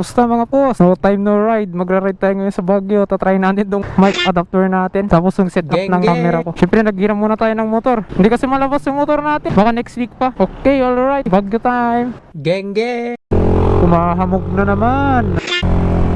Kamusta mga boss? No time no ride. Magra-ride tayo ngayon sa Baguio. Tatry natin tong mic adapter natin. Tapos yung setup ng camera ko. Siyempre naghiram muna tayo ng motor. Hindi kasi malabas yung motor natin. Baka next week pa. Okay, alright. Baguio time. Genge! Kumahamog na naman.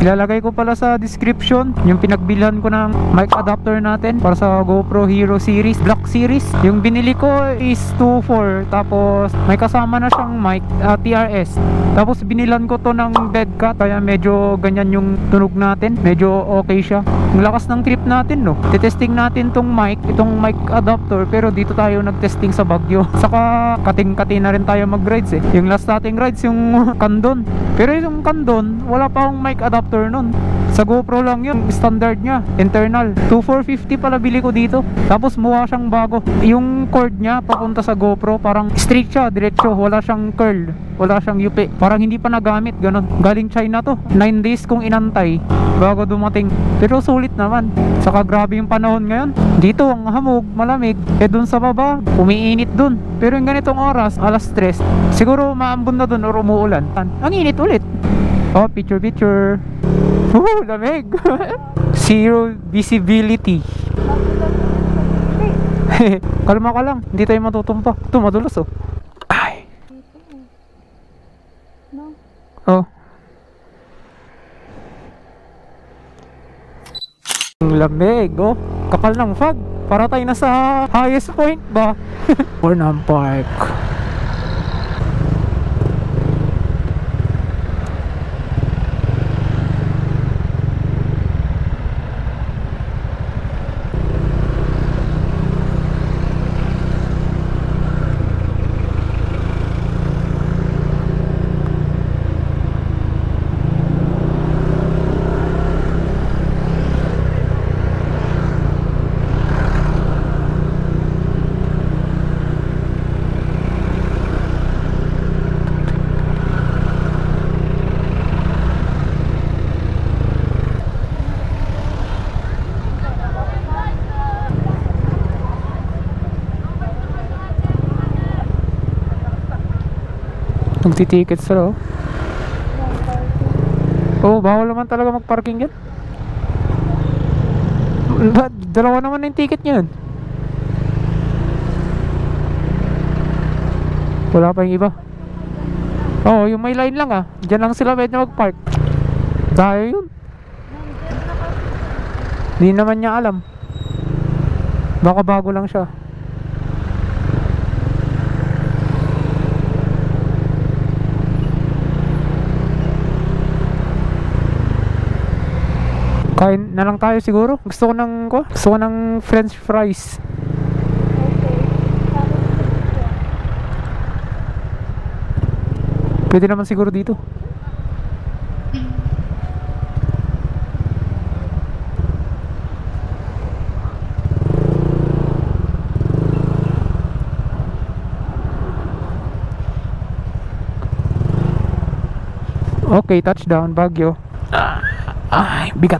Ilalagay ko pala sa description yung pinagbilhan ko ng mic adapter natin para sa GoPro Hero Series, Black Series. Yung binili ko is 2.4, tapos may kasama na siyang mic, TRS. Tapos binilan ko to ng dead cat, kaya medyo ganyan yung tunog natin. Medyo okay siya. Ang lakas ng trip natin, no? Tetesting natin tong mic, itong mic adapter, pero dito tayo nagtesting sa Baguio. Saka kating-kati na rin tayo mag-rides eh. Yung last nating rides yung Candon. Pero yung Candon, wala pa akong mic adapter nun. Sa GoPro lang yun, standard nya, internal. 2,450 pala bili ko dito. Tapos mukha siyang bago. Yung cord nya papunta sa GoPro, parang straight siya, diretso. Wala siyang curl, wala siyang yupi. Parang hindi pa nagamit, ganun. Galing China to. 9 days kong inantay bago dumating. Pero sulit naman. Saka grabe yung panahon ngayon. Dito ang hamog, malamig. Eh dun sa baba, umiinit dun. Pero yung ganitong oras, alas 3, siguro maambon na dun or umuulan. Ang init ulit. Oh, picture. Lamig. Zero visibility. Kalma ka lang, hindi tayo matutumpa. Ito, madulas oh. Ay. Oh. Ang lamig oh. Kapal ng fog. Para tayo na sa highest point ba? Burnham Park. Magti-ticket sila oh. Oh, bawal naman talaga mag-parking yan. Dalawa naman yung ticket niyan. Wala pa yung iba. Oh, yung may line lang ah. Diyan lang sila pwede mag-park. Dahil yun. Hindi naman niya alam. Baka bago lang siya. Kain na lang tayo siguro. Gusto ko ng french fries. Pwede naman siguro dito. Okay, touchdown Baguio. Ay, bigat.